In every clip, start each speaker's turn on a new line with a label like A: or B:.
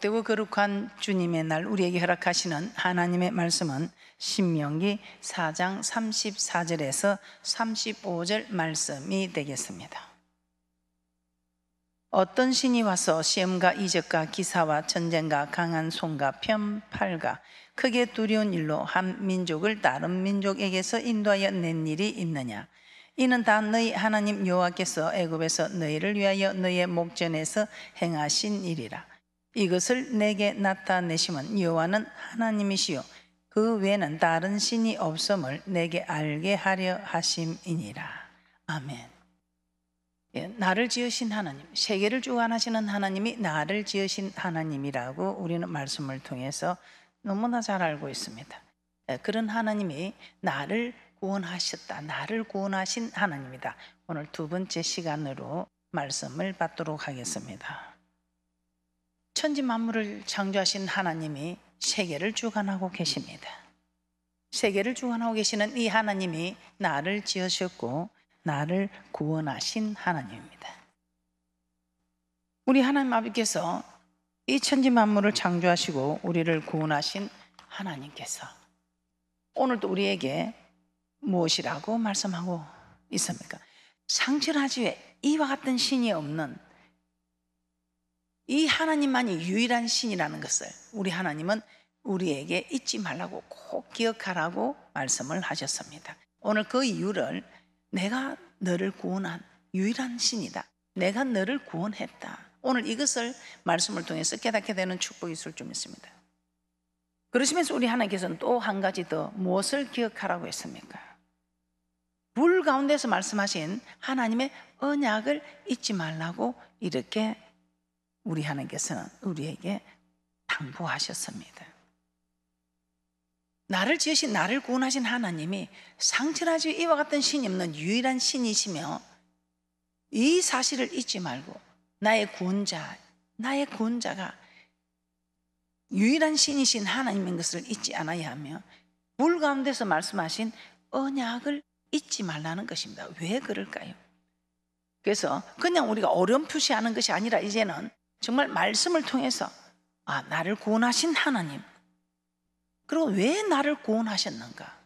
A: 복되고 거룩한 주님의 날 우리에게 허락하시는 하나님의 말씀은 신명기 4장 34절에서 35절 말씀이 되겠습니다. 어떤 신이 와서 시험과 이적과 기사와 전쟁과 강한 손과 편팔과 크게 두려운 일로 한 민족을 다른 민족에게서 인도하여 낸 일이 있느냐? 이는 다 너희 하나님 여호와께서 애굽에서 너희를 위하여 너희의 목전에서 행하신 일이라. 이것을 내게 나타내심은 여호와는 하나님이시요 그 외에는 다른 신이 없음을 내게 알게 하려 하심이니라. 아멘. 나를 지으신 하나님, 세계를 주관하시는 하나님이 나를 지으신 하나님이라고 우리는 말씀을 통해서 너무나 잘 알고 있습니다. 그런 하나님이 나를 구원하셨다, 나를 구원하신 하나님이다. 오늘 두 번째 시간으로 말씀을 받도록 하겠습니다. 천지 만물을 창조하신 하나님이 세계를 주관하고 계십니다. 세계를 주관하고 계시는 이 하나님이 나를 지으셨고 나를 구원하신 하나님입니다. 우리 하나님 아버지께서 이 천지 만물을 창조하시고 우리를 구원하신 하나님께서 오늘도 우리에게 무엇이라고 말씀하고 있습니까? 상천하지에 이와 같은 신이 없는 이 하나님만이 유일한 신이라는 것을 우리 하나님은 우리에게 잊지 말라고 꼭 기억하라고 말씀을 하셨습니다. 오늘 그 이유를 내가 너를 구원한 유일한 신이다, 내가 너를 구원했다, 오늘 이것을 말씀을 통해서 깨닫게 되는 축복이 있을 줄 믿습니다. 그러시면서 우리 하나님께서는 또 한 가지 더 무엇을 기억하라고 했습니까? 불 가운데서 말씀하신 하나님의 언약을 잊지 말라고 이렇게 우리 하나님께서는 우리에게 당부하셨습니다. 나를 지으신 나를 구원하신 하나님이 상천하지 이와 같은 신이 없는 유일한 신이시며 이 사실을 잊지 말고 나의 구원자가 유일한 신이신 하나님인 것을 잊지 않아야 하며 불 가운데서 말씀하신 언약을 잊지 말라는 것입니다. 왜 그럴까요? 그래서 그냥 우리가 어렴풋이하는 것이 아니라 이제는 정말 말씀을 통해서 나를 구원하신 하나님, 그리고 왜 나를 구원하셨는가?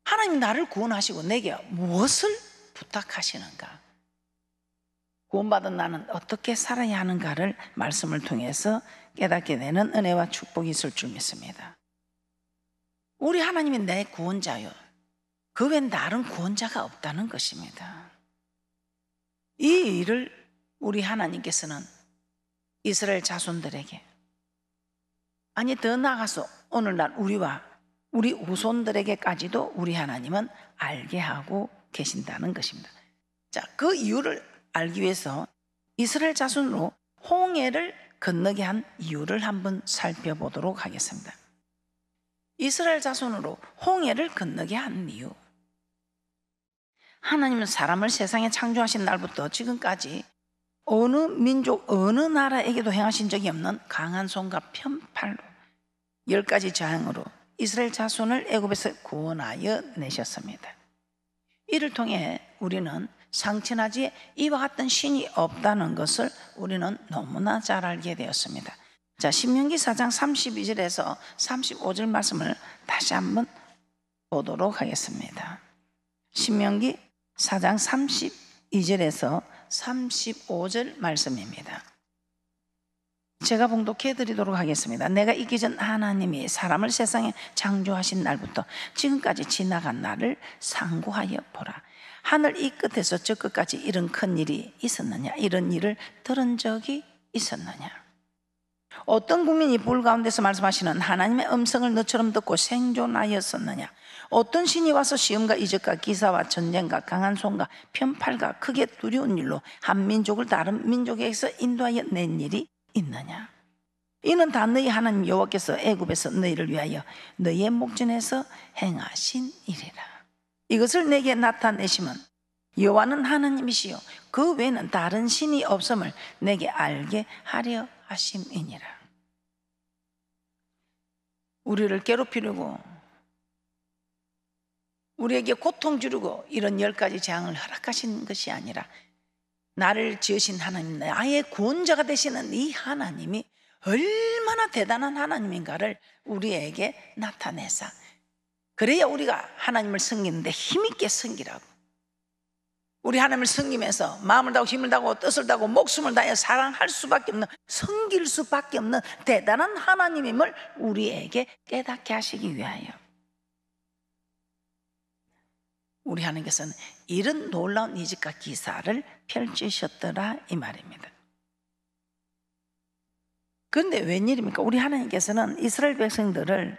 A: 하나님이 나를 구원하시고 내게 무엇을 부탁하시는가? 구원받은 나는 어떻게 살아야 하는가를 말씀을 통해서 깨닫게 되는 은혜와 축복이 있을 줄 믿습니다. 우리 하나님이 내 구원자요, 그 외엔 다른 구원자가 없다는 것입니다. 이 일을 우리 하나님께서는 이스라엘 자손들에게, 아니 더 나아가서 오늘날 우리와 우리 후손들에게까지도 우리 하나님은 알게 하고 계신다는 것입니다. 자, 그 이유를 알기 위해서 이스라엘 자손으로 홍해를 건너게 한 이유를 한번 살펴보도록 하겠습니다. 이스라엘 자손으로 홍해를 건너게 한 이유, 하나님은 사람을 세상에 창조하신 날부터 지금까지 어느 민족 어느 나라에게도 행하신 적이 없는 강한 손과 편팔로 10가지 재앙으로 이스라엘 자손을 애굽에서 구원하여 내셨습니다. 이를 통해 우리는 상천하지에 이와 같은 신이 없다는 것을 우리는 너무나 잘 알게 되었습니다. 자, 신명기 4장 32절에서 35절 말씀을 다시 한번 보도록 하겠습니다. 신명기 4장 32절에서 35절 말씀입니다. 제가 봉독해 드리도록 하겠습니다. 내가 있기 전 하나님이 사람을 세상에 창조하신 날부터 지금까지 지나간 날을 상고하여 보라. 하늘 이 끝에서 저 끝까지 이런 큰 일이 있었느냐? 이런 일을 들은 적이 있었느냐? 어떤 국민이 불 가운데서 말씀하시는 하나님의 음성을 너처럼 듣고 생존하였었느냐? 어떤 신이 와서 시험과 이적과 기사와 전쟁과 강한 손과 편팔과 크게 두려운 일로 한 민족을 다른 민족에게서 인도하여 낸 일이 있느냐? 이는 다 너희 하나님 여호와께서 애굽에서 너희를 위하여 너희의 목전에서 행하신 일이라. 이것을 내게 나타내시면 여호와는 하나님이시요 그 외에는 다른 신이 없음을 내게 알게 하려 하심이니라. 우리를 괴롭히려고 우리에게 고통 주려고 이런 10가지 재앙을 허락하신 것이 아니라 나를 지으신 하나님, 나의 구원자가 되시는 이 하나님이 얼마나 대단한 하나님인가를 우리에게 나타내사, 그래야 우리가 하나님을 섬기는데 힘있게 섬기라고, 우리 하나님을 섬기면서 마음을 다하고 힘을 다하고 뜻을 다하고 목숨을 다해 사랑할 수밖에 없는, 섬길 수밖에 없는 대단한 하나님임을 우리에게 깨닫게 하시기 위하여 우리 하나님께서는 이런 놀라운 이적과 기사를 펼치셨더라 이 말입니다. 그런데 웬일입니까? 우리 하나님께서는 이스라엘 백성들을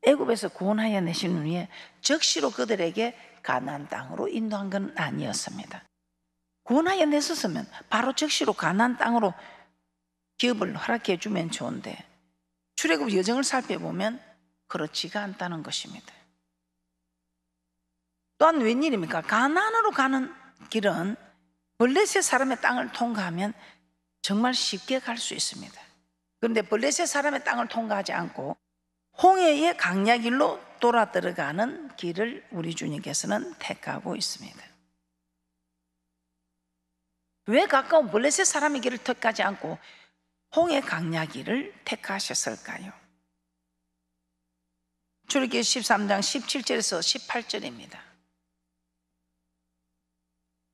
A: 애굽에서 구원하여 내신 후에 적시로 그들에게 가나안 땅으로 인도한 건 아니었습니다. 구원하여 내셨으면 바로 적시로 가나안 땅으로 기업을 허락해 주면 좋은데 출애굽 여정을 살펴보면 그렇지가 않다는 것입니다. 또한 웬일입니까? 가나안으로 가는 길은 블레셋 사람의 땅을 통과하면 정말 쉽게 갈 수 있습니다. 그런데 블레셋 사람의 땅을 통과하지 않고 홍해의 강야길로 돌아 들어가는 길을 우리 주님께서는 택하고 있습니다. 왜 가까운 블레셋 사람의 길을 택하지 않고 홍해 강야길을 택하셨을까요? 출애굽기 13장 17절에서 18절입니다.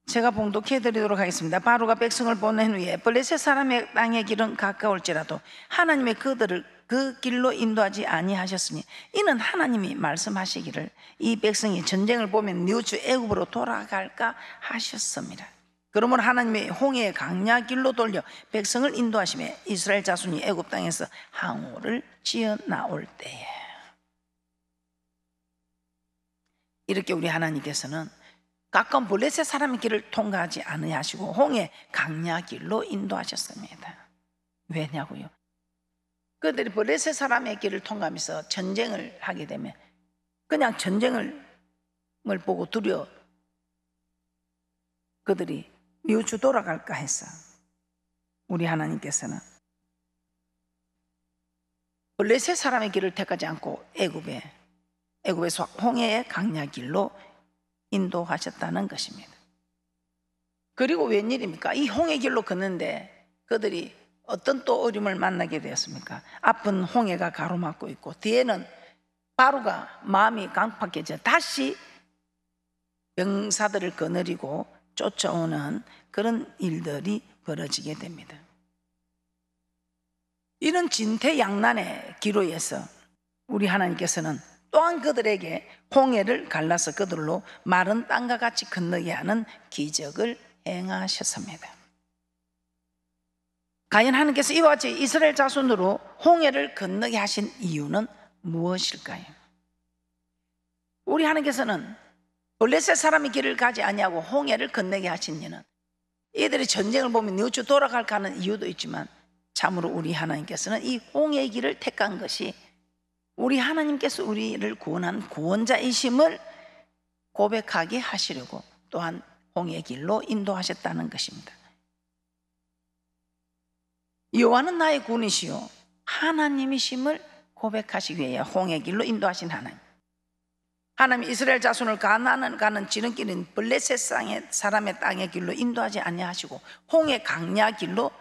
A: 제가 봉독해 드리도록 하겠습니다. 바로가 백성을 보낸 후에 블레셋 사람의 땅의 길은 가까울지라도 하나님의 그들을 그 길로 인도하지 아니하셨으니 이는 하나님이 말씀하시기를 이 백성이 전쟁을 보면 뉘우쳐 애굽으로 돌아갈까 하셨습니다. 그러므로 하나님이 홍해의 강야 길로 돌려 백성을 인도하시매 이스라엘 자손이 애굽 땅에서 항우를 지어 나올 때에, 이렇게 우리 하나님께서는 가까운 블레셋 사람의 길을 통과하지 않으시고 홍해 강야 길로 인도하셨습니다. 왜냐고요? 그들이 블레셋 사람의 길을 통과하면서 전쟁을 하게 되면 그냥 전쟁을 보고 두려워 그들이 뉘우쳐 돌아갈까 했어. 우리 하나님께서는 블레셋 사람의 길을 택하지 않고 애굽에서 홍해의 강야 길로 인도하셨다는 것입니다. 그리고 웬일입니까? 이 홍해 길로 걷는데 그들이 어떤 또 어려움을 만나게 되었습니까? 앞은 홍해가 가로막고 있고 뒤에는 바로가 마음이 강팍해져 다시 병사들을 거느리고 쫓아오는 그런 일들이 벌어지게 됩니다. 이런 진퇴양난의 기로에서 우리 하나님께서는 또한 그들에게 홍해를 갈라서 그들로 마른 땅과 같이 건너게 하는 기적을 행하셨습니다. 과연 하나님께서 이와 같이 이스라엘 자손으로 홍해를 건너게 하신 이유는 무엇일까요? 우리 하나님께서는 블레셋 사람의 길을 가지 아니하고 홍해를 건너게 하신 이유는 이들이 전쟁을 보면 뉘우쳐 돌아갈까 하는 이유도 있지만 참으로 우리 하나님께서는 이 홍해의 길을 택한 것이 우리 하나님께서 우리를 구원한 구원자이심을 고백하게 하시려고 또한 홍해의 길로 인도하셨다는 것입니다. 여호와는 나의 구원이시요 하나님이심을 고백하시기 위해 홍해의 길로 인도하신 하나님 이스라엘 자손을 가나안 가는 지름길인 블레셋 사람의 땅의 길로 인도하지 아니하시고 홍해 강야 길로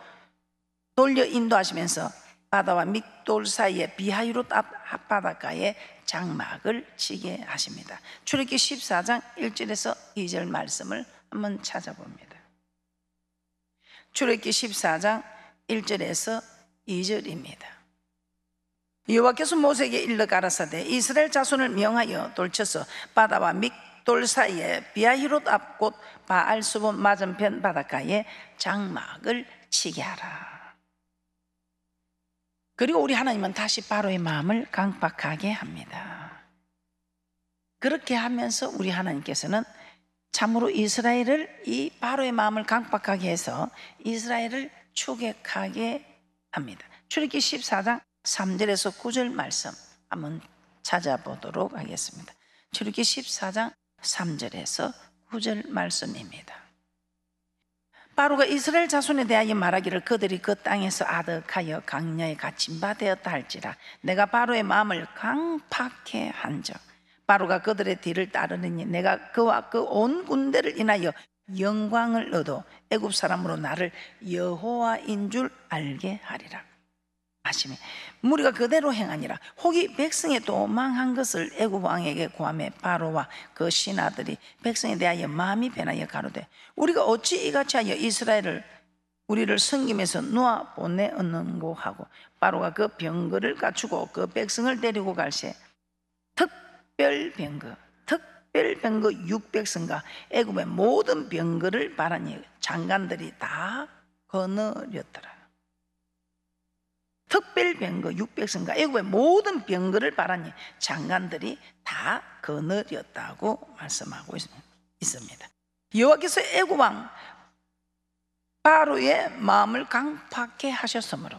A: 돌려 인도하시면서 바다와 믹돌 사이에 비하유롯 앞바닷가에 장막을 치게 하십니다. 출애굽기 14장 1절에서 2절 말씀을 한번 찾아봅니다. 출애굽기 14장 1절에서 2절입니다. 여호와께서 모세에게 일러 가라사대 이스라엘 자손을 명하여 돌쳐서 바다와 믹돌 사이에 비하히롯 앞 곧 바알수본 맞은편 바닷가에 장막을 치게 하라. 그리고 우리 하나님은 다시 바로의 마음을 강팍하게 합니다. 그렇게 하면서 우리 하나님께서는 참으로 이스라엘을 이 바로의 마음을 강팍하게 해서 이스라엘을 추격하게 합니다. 출애굽기 14장 3절에서 9절 말씀 한번 찾아보도록 하겠습니다. 출애굽기 14장 3절에서 9절 말씀입니다. 바로가 이스라엘 자손에 대하여 말하기를 그들이 그 땅에서 아득하여 강야에 갇힌 바 되었다 할지라 내가 바로의 마음을 강팍해 한즉 바로가 그들의 뒤를 따르느니 내가 그와 그 온 군대를 인하여 영광을 얻어 애굽 사람으로 나를 여호와인 줄 알게 하리라 하시며, 무리가 그대로 행하니라. 혹이 백성이 도망한 것을 애굽 왕에게 구하매 바로와 그 신하들이 백성에 대하여 마음이 변하여 가로되 우리가 어찌 이같이 하여 이스라엘을 우리를 섬김에서 놓아 보내었는고 하고, 바로가 그 병거를 갖추고 그 백성을 데리고 갈새 특별 병거 600성과 애굽의 모든 병거를 바라니 장관들이 다 거느렸더라. 특별 병거 600성과 애굽의 모든 병거를 바라니 장관들이 다 거느렸다고 말씀하고 있습니다. 여호와께서 애굽 왕 바로의 마음을 강팍해 하셨으므로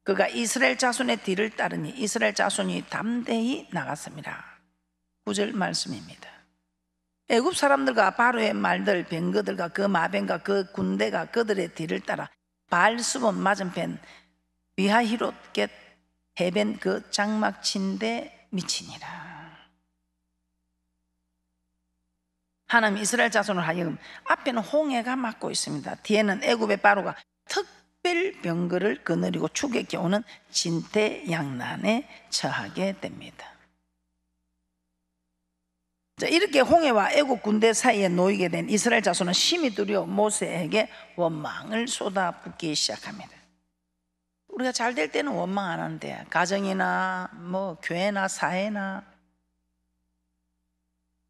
A: 그가 이스라엘 자손의 뒤를 따르니 이스라엘 자손이 담대히 나갔습니다. 9절 말씀입니다. 애굽 사람들과 바로의 말들 병거들과 그 마병과 그 군대가 그들의 뒤를 따라 바알수본 맞은편 비하히롯 겟 해변 그 장막 친데 미치니라. 하나님 이스라엘 자손을 하여금 앞에는 홍해가 막고 있습니다. 뒤에는 애굽의 바로가 특별 병거를 거느리고 추격해 오는 진퇴양난에 처하게 됩니다. 자, 이렇게 홍해와 애굽 군대 사이에 놓이게 된 이스라엘 자손은 심히 두려워 모세에게 원망을 쏟아붓기 시작합니다. 우리가 잘 될 때는 원망 안 하는데 가정이나 뭐 교회나 사회나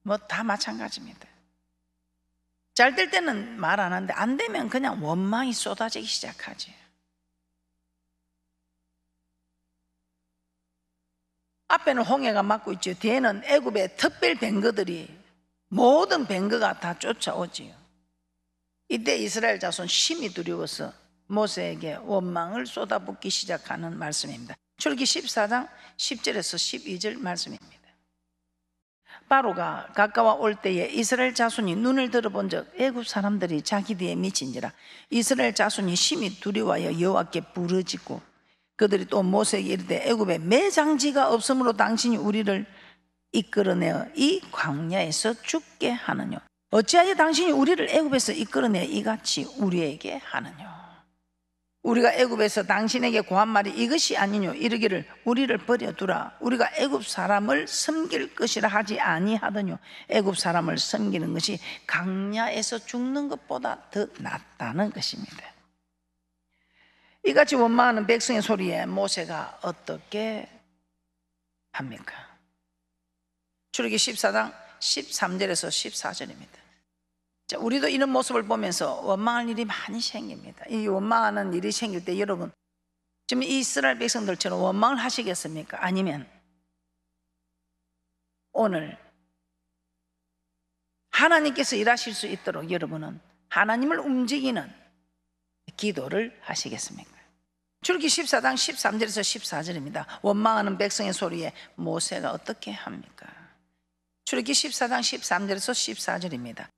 A: 뭐 다 마찬가지입니다. 잘 될 때는 말 안 하는데 안 되면 그냥 원망이 쏟아지기 시작하지. 앞에는 홍해가 막고 있죠. 뒤에는 애굽의 특별 병거들이 모든 병거가 다 쫓아오지요. 이때 이스라엘 자손 심히 두려워서 모세에게 원망을 쏟아붓기 시작하는 말씀입니다. 출애굽기 14장 10절에서 12절 말씀입니다. 바로가 가까워 올 때에 이스라엘 자손이 눈을 들어본 적 애굽 사람들이 자기 뒤에 미친지라. 이스라엘 자손이 심히 두려워하여 여호와께 부르짖고 그들이 또 모세에게 이르되 애굽에 매장지가 없으므로 당신이 우리를 이끌어내어 이 광야에서 죽게 하느뇨. 어찌하여 당신이 우리를 애굽에서 이끌어내어 이같이 우리에게 하느뇨. 우리가 애굽에서 당신에게 고한 말이 이것이 아니뇨. 이르기를 우리를 버려두라. 우리가 애굽 사람을 섬길 것이라 하지 아니하더뇨. 애굽 사람을 섬기는 것이 광야에서 죽는 것보다 더 낫다는 것입니다. 이같이 원망하는 백성의 소리에 모세가 어떻게 합니까? 출애굽기 14장 13절에서 14절입니다. 자, 우리도 이런 모습을 보면서 원망할 일이 많이 생깁니다. 이 원망하는 일이 생길 때 여러분 지금 이스라엘 백성들처럼 원망을 하시겠습니까? 아니면 오늘 하나님께서 일하실 수 있도록 여러분은 하나님을 움직이는 기도를 하시겠습니까? 출애굽기 14장 13절에서 14절입니다. 원망하는 백성의 소리에 모세가 어떻게 합니까? 출애굽기 14장 13절에서 14절입니다.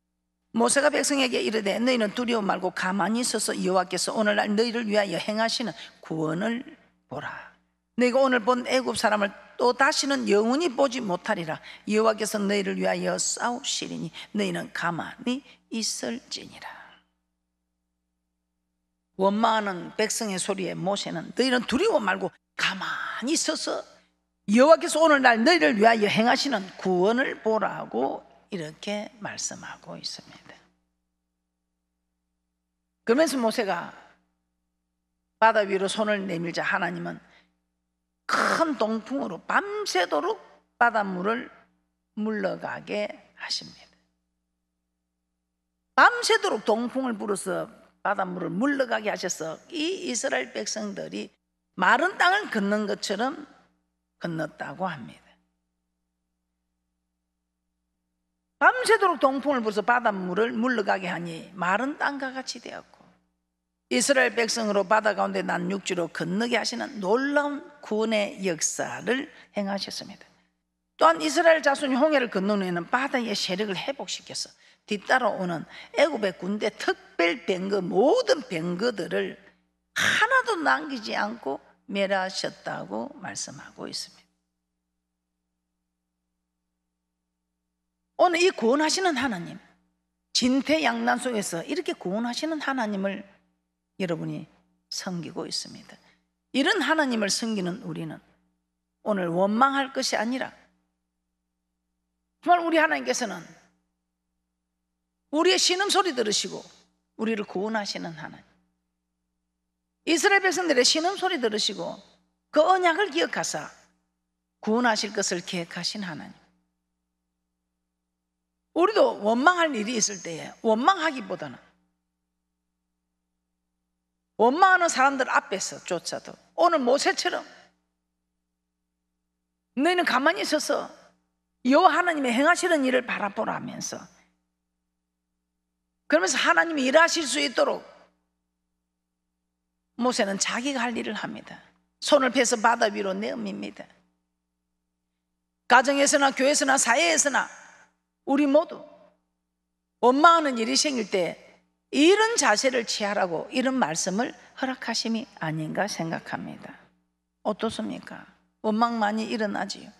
A: 모세가 백성에게 이르되 너희는 두려워 말고 가만히 있어서 여호와께서 오늘날 너희를 위하여 행하시는 구원을 보라. 너희가 오늘 본 애굽 사람을 또 다시는 영원히 보지 못하리라. 여호와께서 너희를 위하여 싸우시리니 너희는 가만히 있을지니라. 원망하는 백성의 소리에 모세는 너희는 두려워 말고 가만히 있어서 여호와께서 오늘날 너희를 위하여 행하시는 구원을 보라고 이렇게 말씀하고 있습니다. 그러면서 모세가 바다 위로 손을 내밀자 하나님은 큰 동풍으로 밤새도록 바닷물을 물러가게 하십니다. 밤새도록 동풍을 불어서 바닷물을 물러가게 하셔서 이 이스라엘 백성들이 마른 땅을 걷는 것처럼 건넜다고 합니다. 밤새도록 동풍을 불어서 바닷물을 물러가게 하니 마른 땅과 같이 되었고 이스라엘 백성으로 바다 가운데 난 육지로 건너게 하시는 놀라운 구원의 역사를 행하셨습니다. 또한 이스라엘 자손이 홍해를 건넌 후에는 바다의 세력을 회복시켜서 뒤따라오는 애굽의 군대 특별 병거 모든 병거들을 하나도 남기지 않고 멸하셨다고 말씀하고 있습니다. 오늘 이 구원하시는 하나님, 진퇴양난 속에서 이렇게 구원하시는 하나님을 여러분이 섬기고 있습니다. 이런 하나님을 섬기는 우리는 오늘 원망할 것이 아니라 정말 우리 하나님께서는 우리의 신음소리 들으시고 우리를 구원하시는 하나님, 이스라엘 백성들의 신음소리 들으시고 그 언약을 기억하사 구원하실 것을 계획하신 하나님. 우리도 원망할 일이 있을 때에 원망하기보다는 원망하는 사람들 앞에서 조차도 오늘 모세처럼 너희는 가만히 있어서 여호와 하나님의 행하시는 일을 바라보라 하면서, 그러면서 하나님이 일하실 수 있도록 모세는 자기가 할 일을 합니다. 손을 펴서 바다 위로 내어밉니다. 가정에서나 교회에서나 사회에서나 우리 모두 원망하는 일이 생길 때 이런 자세를 취하라고 이런 말씀을 허락하심이 아닌가 생각합니다. 어떻습니까? 원망 많이 일어나지요.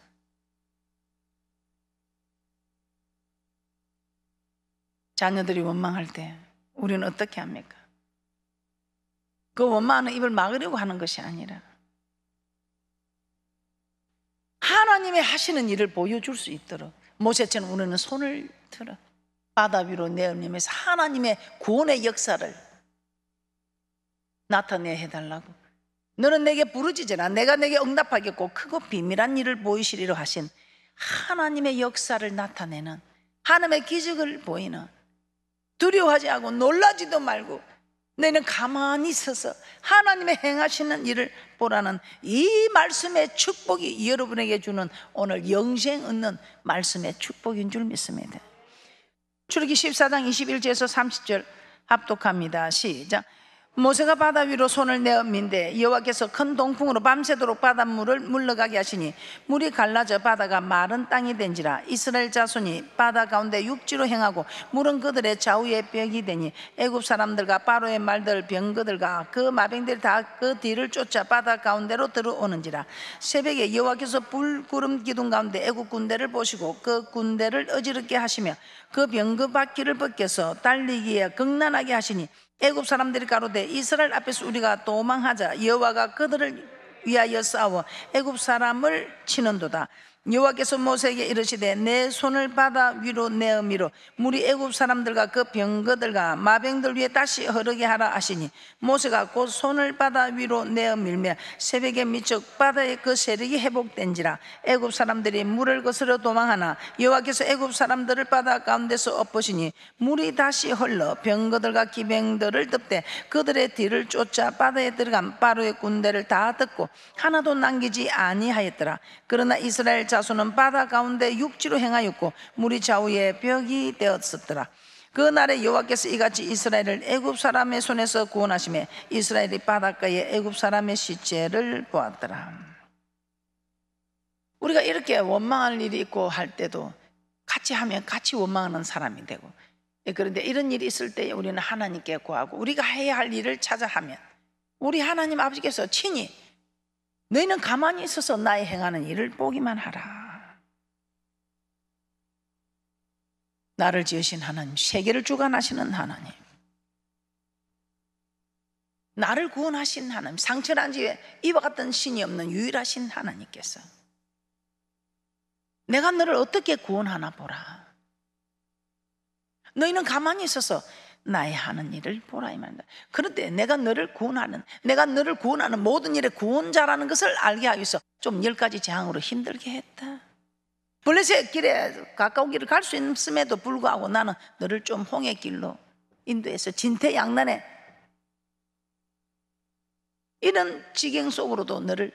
A: 자녀들이 원망할 때 우리는 어떻게 합니까? 그 원망하는 입을 막으려고 하는 것이 아니라 하나님의 하시는 일을 보여줄 수 있도록 모세처럼 우리는 손을 들어 바다 위로 내어내면서 하나님의 구원의 역사를 나타내 해달라고, 너는 내게 부르짖으라 내가 내게 응답하겠고 크고 비밀한 일을 보이시리로 하신 하나님의 역사를 나타내는, 하나님의 기적을 보이는, 두려워하지 않고 놀라지도 말고 너희는 가만히 있어서 하나님의 행하시는 일을 보라는 이 말씀의 축복이 여러분에게 주는 오늘 영생 얻는 말씀의 축복인 줄 믿습니다. 출애굽기 14장 21절에서 30절 합독합니다. 시작. 모세가 바다 위로 손을 내어 민대 여호와께서 큰 동풍으로 밤새도록 바닷물을 물러가게 하시니 물이 갈라져 바다가 마른 땅이 된지라. 이스라엘 자손이 바다 가운데 육지로 행하고 물은 그들의 좌우에 벽이 되니 애굽 사람들과 바로의 말들 병거들과 그 마병들이 다 그 뒤를 쫓아 바다 가운데로 들어오는지라. 새벽에 여호와께서 불 구름 기둥 가운데 애굽 군대를 보시고 그 군대를 어지럽게 하시며 그 병거 바퀴를 벗겨서 달리기에 극난하게 하시니 애굽 사람들이 가로되 이스라엘 앞에서 우리가 도망하자 여호와가 그들을 위하여 싸워 애굽 사람을 치는도다. 여호와께서 모세에게 이르시되 내 손을 바다 위로 내어 밀어 물이 애굽 사람들과 그 병거들과 마병들 위에 다시 흐르게 하라 하시니 모세가 곧 손을 바다 위로 내어 밀며 새벽에 미적 바다의 그 세력이 회복된지라. 애굽 사람들이 물을 거스러 도망하나 여호와께서 애굽 사람들을 바다 가운데서 엎으시니 물이 다시 흘러 병거들과 기병들을 덮되 그들의 뒤를 쫓아 바다에 들어간 바로의 군대를 다 덮고 하나도 남기지 아니하였더라. 그러나 이스라엘 자손은 바다 가운데 육지로 행하였고 물이 좌우에 벽이 되었었더라. 그 날에 여호와께서 이같이 이스라엘을 애굽 사람의 손에서 구원하시며 이스라엘이 바닷가에 애굽 사람의 시체를 보았더라. 우리가 이렇게 원망할 일이 있고 할 때도 같이 하면 같이 원망하는 사람이 되고, 그런데 이런 일이 있을 때 우리는 하나님께 구하고 우리가 해야 할 일을 찾아 하면 우리 하나님 아버지께서 친히 너희는 가만히 있어서 나의 행하는 일을 보기만 하라. 나를 지으신 하나님, 세계를 주관하시는 하나님, 나를 구원하신 하나님, 상처난 집에 이와 같은 신이 없는 유일하신 하나님께서 내가 너를 어떻게 구원하나 보라. 너희는 가만히 있어서 나의 하는 일을 보라 이 말입니다. 그런데 내가 너를 구원하는 모든 일의 구원자라는 것을 알게 하기 위해서 좀 10가지 재앙으로 힘들게 했다. 블레셋 길에 가까운 길을 갈 수 있음에도 불구하고 나는 너를 좀 홍해 길로 인도해서 진퇴양난에 이런 지경 속으로도 너를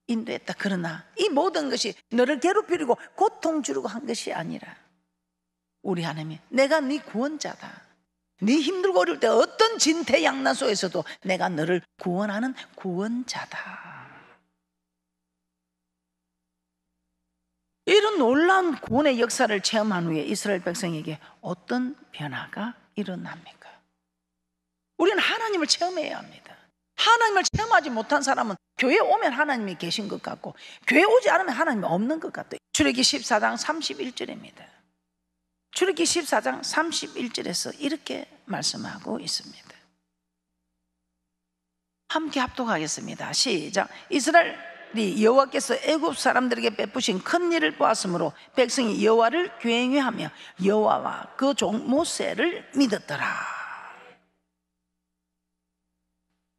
A: 인도했다. 그러나 이 모든 것이 너를 괴롭히려고 고통 주려고 한 것이 아니라 우리 하나님이 내가 네 구원자다. 네 힘들고 어려울 때 어떤 진퇴양난 속에서도 내가 너를 구원하는 구원자다. 이런 놀라운 구원의 역사를 체험한 후에 이스라엘 백성에게 어떤 변화가 일어납니까? 우리는 하나님을 체험해야 합니다. 하나님을 체험하지 못한 사람은 교회 오면 하나님이 계신 것 같고 교회 오지 않으면 하나님이 없는 것 같아요. 출애굽기 14장 31절입니다. 출애굽기 14장 31절에서 이렇게 말씀하고 있습니다. 함께 합독하겠습니다. 시작. 이스라엘이 여호와께서 애굽 사람들에게 베푸신 큰 일을 보았으므로 백성이 여호와를 경외하며 여호와와 그 종 모세를 믿었더라.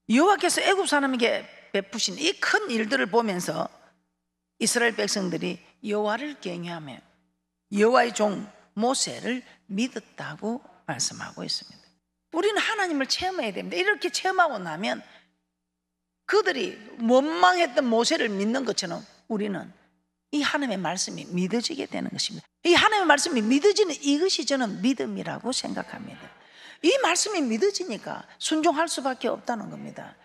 A: 여호와께서 애굽 사람에게 베푸신 이 큰 일들을 보면서 이스라엘 백성들이 여호와를 경외하며 여호와의 종 모세를 믿었다고 말씀하고 있습니다. 우리는 하나님을 체험해야 됩니다. 이렇게 체험하고 나면 그들이 원망했던 모세를 믿는 것처럼 우리는 이 하나님의 말씀이 믿어지게 되는 것입니다. 이 하나님의 말씀이 믿어지는 이것이 저는 믿음이라고 생각합니다. 이 말씀이 믿어지니까 순종할 수밖에 없다는 겁니다.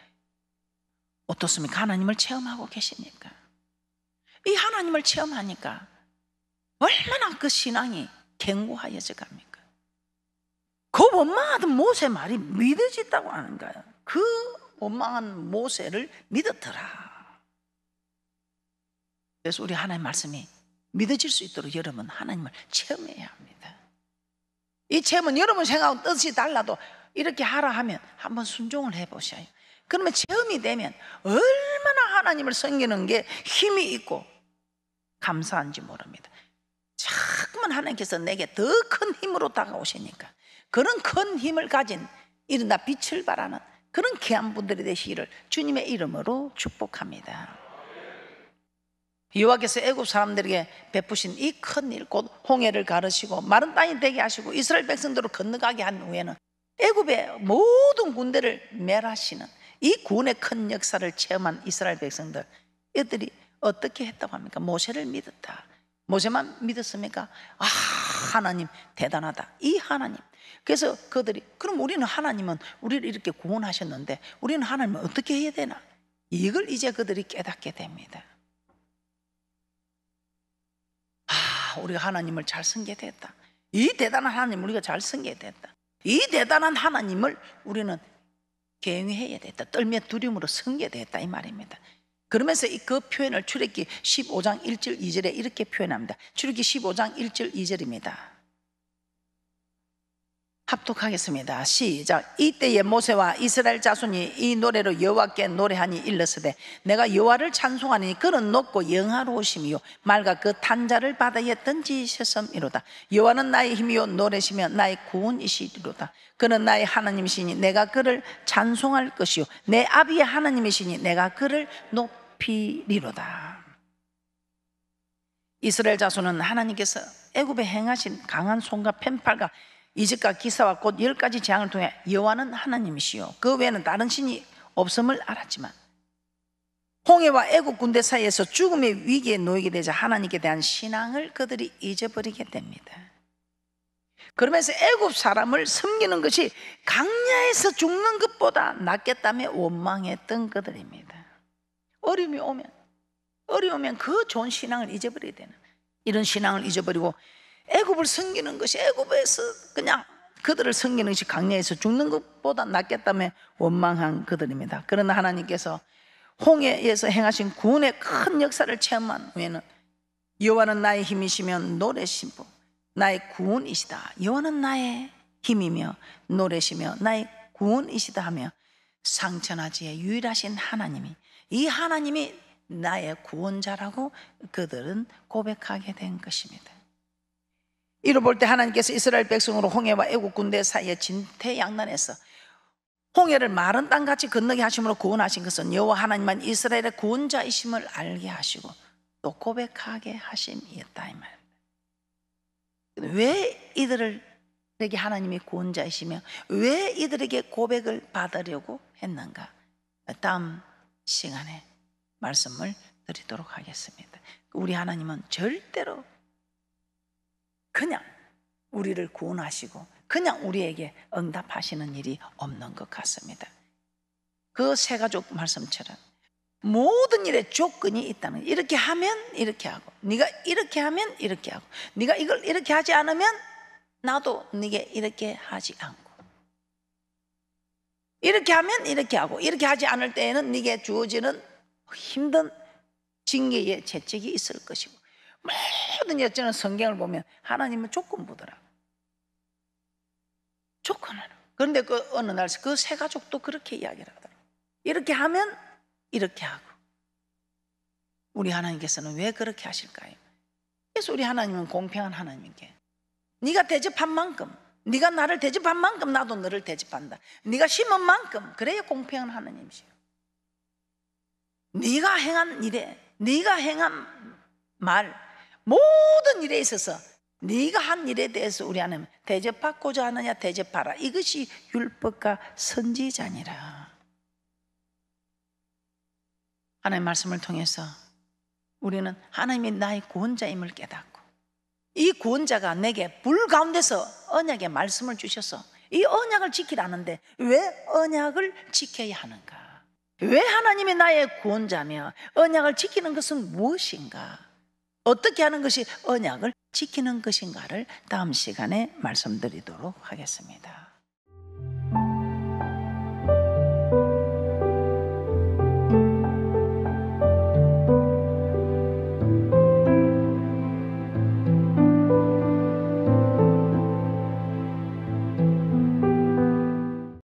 A: 어떻습니까? 하나님을 체험하고 계십니까? 이 하나님을 체험하니까 얼마나 그 신앙이 견고하여져 갑니까? 그 원망하던 모세 말이 믿어진다고 하는 거예요. 그 원망한 모세를 믿었더라. 그래서 우리 하나님의 말씀이 믿어질 수 있도록 여러분 하나님을 체험해야 합니다. 이 체험은 여러분 생각하고 뜻이 달라도 이렇게 하라 하면 한번 순종을 해보셔요. 그러면 체험이 되면 얼마나 하나님을 섬기는 게 힘이 있고 감사한지 모릅니다. 자꾸만 하나님께서 내게 더 큰 힘으로 다가오시니까 그런 큰 힘을 가진 이른다 빛을 발하는 그런 귀한 분들이 되시기를 주님의 이름으로 축복합니다. 여호와께서 애굽 사람들에게 베푸신 이 큰 일, 곧 홍해를 가르시고 마른 땅이 되게 하시고 이스라엘 백성들을 건너가게 한 후에는 애굽의 모든 군대를 멸하시는 이 구원의 큰 역사를 체험한 이스라엘 백성들, 이들이 어떻게 했다고 합니까? 모세를 믿었다. 모세만 믿었습니까? 아, 하나님 대단하다. 이 하나님. 그래서 그들이 그럼 우리는 하나님은 우리를 이렇게 구원하셨는데 우리는 하나님을 어떻게 해야 되나? 이걸 이제 그들이 깨닫게 됩니다. 아, 우리가 하나님을 잘 섬기게 됐다. 이 대단한 하나님 우리가 잘 섬기게 됐다. 이 대단한 하나님을 우리는 경외해야 됐다. 떨며 두려움으로 섬기게 됐다 이 말입니다. 그러면서 그 표현을 출애굽기 15장 1절 2절에 이렇게 표현합니다. 출애굽기 15장 1절 2절입니다. 합독하겠습니다. 시작. 이때에 모세와 이스라엘 자손이 이 노래로 여호와께 노래하니 일렀으되 내가 여호와를 찬송하니 그는 높고 영화로우심이요 말과 그 탄자를 바다에 던지셨음이로다. 여호와는 나의 힘이요 노래시며 나의 구원이시리로다. 그는 나의 하나님이시니 내가 그를 찬송할 것이요 내 아비의 하나님이시니 내가 그를 높이리로다. 이스라엘 자손은 하나님께서 애굽에 행하신 강한 손과 펜팔과 이적과 기사와 곧 10가지 재앙을 통해 여호와는 하나님이시요 그 외에는 다른 신이 없음을 알았지만 홍해와 애굽 군대 사이에서 죽음의 위기에 놓이게 되자 하나님께 대한 신앙을 그들이 잊어버리게 됩니다. 그러면서 애굽 사람을 섬기는 것이 강야에서 죽는 것보다 낫겠다며 원망했던 그들입니다. 어려움이 오면 그 좋은 신앙을 잊어버리게 되는 이런 신앙을 잊어버리고 애굽을 섬기는 것이 애굽에서 그냥 그들을 섬기는 것이 강야에서 죽는 것보다 낫겠다며 원망한 그들입니다. 그러나 하나님께서 홍해에서 행하신 구원의 큰 역사를 체험한 후에는 여호와는 나의 힘이시며 노래시고 나의 구원이시다. 여호와는 나의 힘이며 노래시며 나의 구원이시다 하며 상천하지의 유일하신 하나님이 이 하나님이 나의 구원자라고 그들은 고백하게 된 것입니다. 이로 볼 때 하나님께서 이스라엘 백성으로 홍해와 애국 군대 사이에 진퇴양난에서 홍해를 마른 땅같이 건너게 하심으로 구원하신 것은 여호와 하나님만 이스라엘의 구원자이심을 알게 하시고 또 고백하게 하심이었다 이 말입니다. 왜 이들에게 하나님이 구원자이시며 왜 이들에게 고백을 받으려고 했는가? 다음 시간에 말씀을 드리도록 하겠습니다. 우리 하나님은 절대로 그냥 우리를 구원하시고 그냥 우리에게 응답하시는 일이 없는 것 같습니다. 그 세 가족 말씀처럼 모든 일에 조건이 있다는, 이렇게 하면 이렇게 하고 네가 이렇게 하면 이렇게 하고 네가 이걸 이렇게 하지 않으면 나도 네게 이렇게 하지 않고 이렇게 하면 이렇게 하고 이렇게 하지 않을 때에는 네게 주어지는 힘든 징계의 채찍이 있을 것이고 모든 여전한 성경을 보면 하나님은 조건부더라. 조건을. 그런데 그 어느 날 그 세 가족도 그렇게 이야기를 하더라고요. 이렇게 하면 이렇게 하고. 우리 하나님께서는 왜 그렇게 하실까요? 그래서 우리 하나님은 공평한 하나님께, 네가 대접한 만큼, 네가 나를 대접한 만큼 나도 너를 대접한다. 네가 심은 만큼. 그래야 공평한 하나님이시요. 네가 행한 일에, 네가 행한 말, 모든 일에 있어서 네가 한 일에 대해서 우리 하나님 대접받고자 하느냐 대접하라. 이것이 율법과 선지자니라. 하나님의 말씀을 통해서 우리는 하나님이 나의 구원자임을 깨닫고, 이 구원자가 내게 불 가운데서 언약의 말씀을 주셔서 이 언약을 지키라는데 왜 언약을 지켜야 하는가? 왜 하나님이 나의 구원자며 언약을 지키는 것은 무엇인가? 어떻게 하는 것이 언약을 지키는 것인가를 다음 시간에 말씀드리도록 하겠습니다.